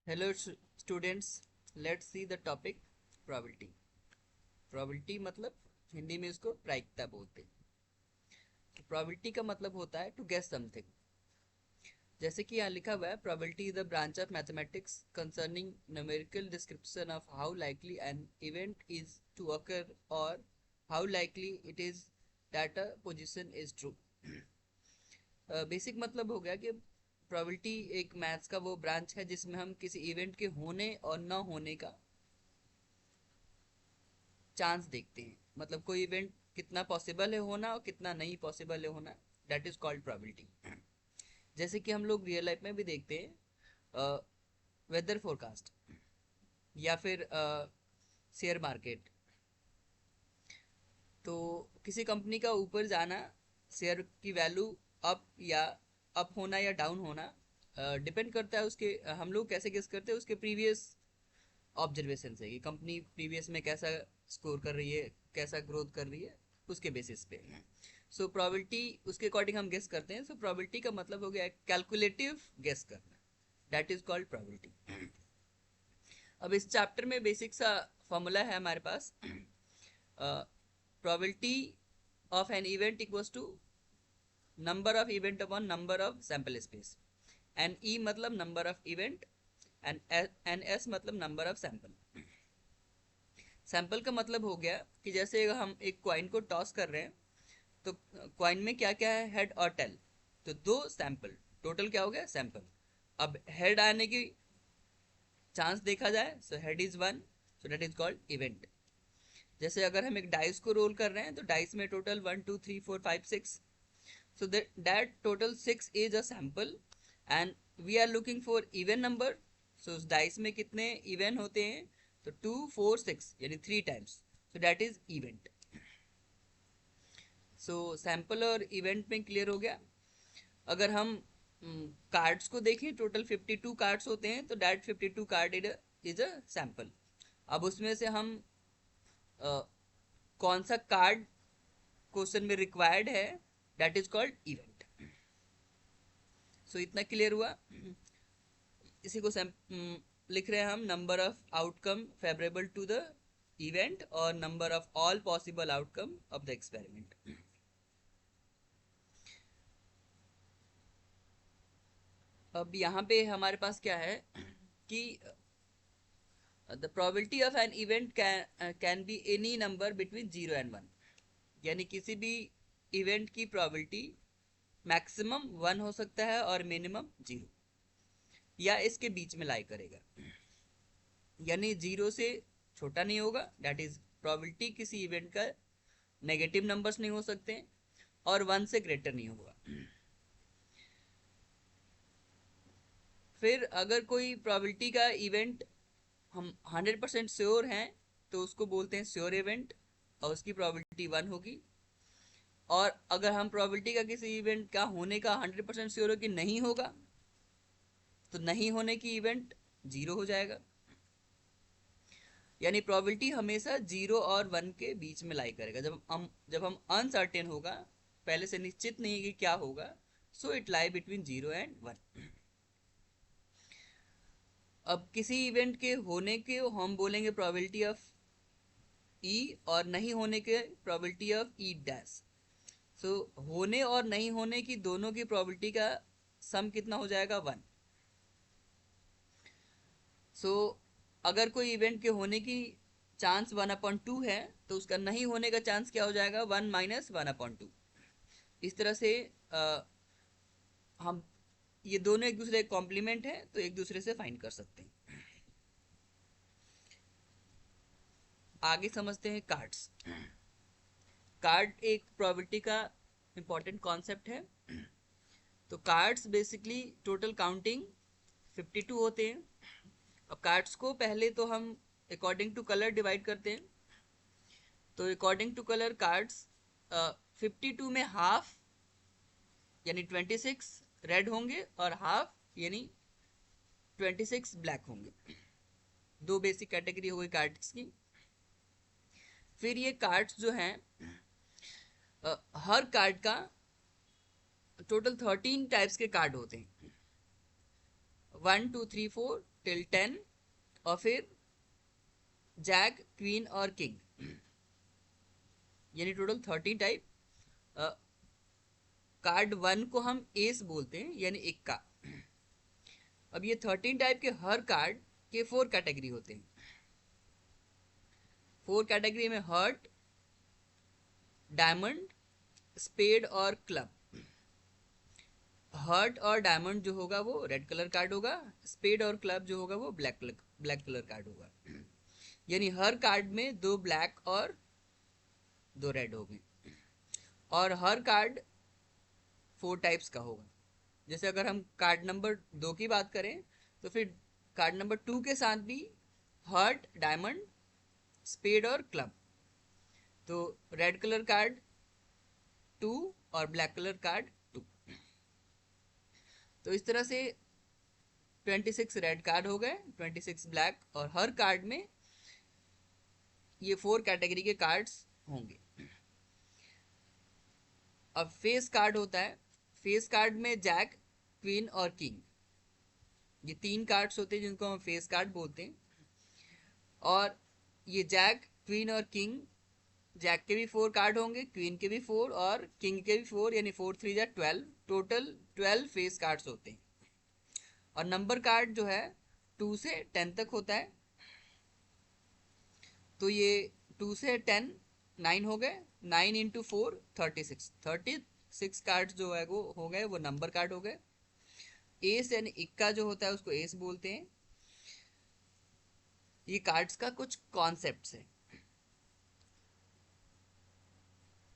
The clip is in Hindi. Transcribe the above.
Hello students, let's see the topic probability. probability मतलब हिंदी में इसको प्रायिकता बोलते हैं। तो probability का मतलब होता है टू गेस समथिंग। जैसे कि यहाँ लिखा हुआ है, probability is the branch of mathematics concerning numerical description of how likely an event is to occur or how likely it is that a position is true. Basic मतलब हो गया कि प्रोबेबिलिटी एक मैथ्स का वो ब्रांच है जिसमें हम किसी इवेंट के होने और न होने का चांस देखते हैं। मतलब कोई इवेंट कितना पॉसिबल है होना और कितना नहीं पॉसिबल है होना, दैट इज कॉल्ड प्रोबेबिलिटी। जैसे कि हम लोग रियल लाइफ में भी देखते हैं, वेदर फोरकास्ट या फिर शेयर मार्केट। तो किसी कंपनी का ऊपर जाना, शेयर की वैल्यू अप या अप होना या डाउन होना डिपेंड करता है उसके, हम लोग कैसे गेस करते हैं उसके प्रीवियस ऑब्जर्वेशन से कि कंपनी प्रीवियस में कैसा स्कोर कर रही है, कैसा ग्रोथ कर रही है, उसके बेसिस पे। सो प्रोबेबिलिटी उसके अकॉर्डिंग हम गेस करते हैं। सो प्रोबेबिलिटी का मतलब हो गया कैलकुलेटिव गेस करना, दैट इज कॉल्ड प्रोबेबिलिटी। अब इस चैप्टर में बेसिक सा फॉर्मूला है हमारे पास। Probability of an event equals to number of event upon number of sample space. N E मतलब number of event, n S मतलब नंबर ऑफ सैंपल। सैंपल का मतलब हो गया कि जैसे हम एक क्वाइन को टॉस कर रहे हैं, तो क्वाइन में क्या क्या है, हेड और टेल। तो दो सैंपल, टोटल क्या हो गया, सैंपल। अब हेड आने की चांस देखा जाए, so head is one, so that is called event. जैसे अगर हम एक डाइस को रोल कर रहे हैं तो डाइस में total 1 2 3 4 5 6, so that total 6 is a sample and we are looking for even number. so उस डाइस में कितने इवन होते हैं, तो 2 4 6 यानी 3 times, so that is event. so sample और इवेंट में क्लियर हो गया। अगर हम कार्ड्स को देखें, टोटल 52 कार्ड्स होते हैं, तो that 52 card is a sample. अब उसमें से हम कौन सा कार्ड क्वेश्चन में रिक्वायर्ड है, that is called event. So इतना क्लियर हुआ। इसी को लिख रहे हैं हम, number of outcome favourable to the event और number of all possible outcome of the experiment. अब यहाँ पे हमारे पास क्या है कि the probability of an event can be any number between 0 and 1। यानी किसी भी इवेंट की प्रोबेबिलिटी मैक्सिमम 1 हो सकता है और मिनिमम 0 या इसके बीच में लाई करेगा। यानी 0 से छोटा नहीं होगा, दैट इज प्रोबेबिलिटी किसी इवेंट का नेगेटिव नंबर्स नहीं हो सकते, और 1 से ग्रेटर नहीं होगा। फिर अगर कोई प्रोबेबिलिटी का इवेंट हम 100% श्योर हैं, तो उसको बोलते हैं श्योर इवेंट और उसकी प्रोबेबिलिटी 1 होगी। और अगर हम प्रोबेबिलिटी का किसी इवेंट का होने का 100% श्योर हो कि नहीं होगा, तो नहीं होने की इवेंट 0 हो जाएगा। यानी प्रोबेबिलिटी हमेशा 0 और 1 के बीच में लाई करेगा। जब हम अनसर्टेन होगा, पहले से निश्चित नहीं है कि क्या होगा, so it lie between 0 and 1। अब किसी इवेंट के होने के हम बोलेंगे प्रोबेबिलिटी ऑफ ई, और नहीं होने के प्रोबेबिलिटी ऑफ ई डैश। सो होने और नहीं होने की दोनों की प्रोबेबिलिटी का सम कितना हो जाएगा, 1। सो अगर कोई इवेंट के होने की चांस 1/2 है, तो उसका नहीं होने का चांस क्या हो जाएगा, 1 - 1/2। इस तरह से हम ये दोनों एक दूसरे कॉम्प्लीमेंट है, तो एक दूसरे से फाइंड कर सकते हैं। आगे समझते हैं कार्ड्स। कार्ड एक प्रोबेबिलिटी का इंपॉर्टेंट कॉन्सेप्ट है। तो कार्ड्स बेसिकली टोटल काउंटिंग 52 होते हैं। अब कार्ड्स को पहले तो हम अकॉर्डिंग टू कलर डिवाइड करते हैं। तो अकॉर्डिंग टू कलर कार्ड्स 52 में हाफ यानी 26 रेड होंगे और हाफ यानी 26 ब्लैक होंगे। दो बेसिक कैटेगरी हो गई कार्ड्स की। फिर ये कार्ड्स जो हैं, हर कार्ड का टोटल 13 टाइप्स के कार्ड होते हैं, 1 2 3 4 टिल 10, और फिर जैक, क्वीन और किंग, यानी टोटल 13 टाइप। कार्ड 1 को हम एस बोलते हैं, यानी इक्का। अब ये 13 टाइप के हर कार्ड के 4 कैटेगरी होते हैं। 4 कैटेगरी में हार्ट, डायमंड, स्पेड और क्लब। हार्ट और डायमंड जो होगा वो रेड कलर कार्ड होगा, स्पेड और क्लब जो होगा वो ब्लैक कलर कार्ड होगा। यानी हर कार्ड में 2 ब्लैक और 2 रेड होंगे, और हर कार्ड 4 टाइप्स का होगा। जैसे अगर हम कार्ड नंबर 2 की बात करें तो फिर कार्ड नंबर 2 के साथ भी हार्ट, डायमंड, स्पेड और क्लब। तो रेड कलर कार्ड 2 और ब्लैक कलर कार्ड 2। तो इस तरह से 26 रेड कार्ड हो गए, 26 ब्लैक, और हर कार्ड में ये 4 कैटेगरी के कार्ड्स होंगे। अब फेस कार्ड होता है। फेस कार्ड में जैक, क्वीन और किंग, ये 3 कार्ड्स होते हैं जिनको हम फेस कार्ड बोलते हैं। और ये जैक, क्वीन और किंग, जैक के भी 4 कार्ड होंगे, क्वीन के भी 4 और किंग के भी 4, यानी 4 3 जा 12, टोटल 12 फेस कार्ड्स होते हैं। और नंबर कार्ड जो है 2 से 10 तक होता है। तो ये 2 से 10 9 हो गए, 9 इंटू 4 36 कार्ड जो है वो हो गए, वो नंबर कार्ड हो गए। एस यानी इक्का जो होता है उसको एस बोलते हैं। ये कार्ड्स का कुछ कॉन्सेप्ट्स है।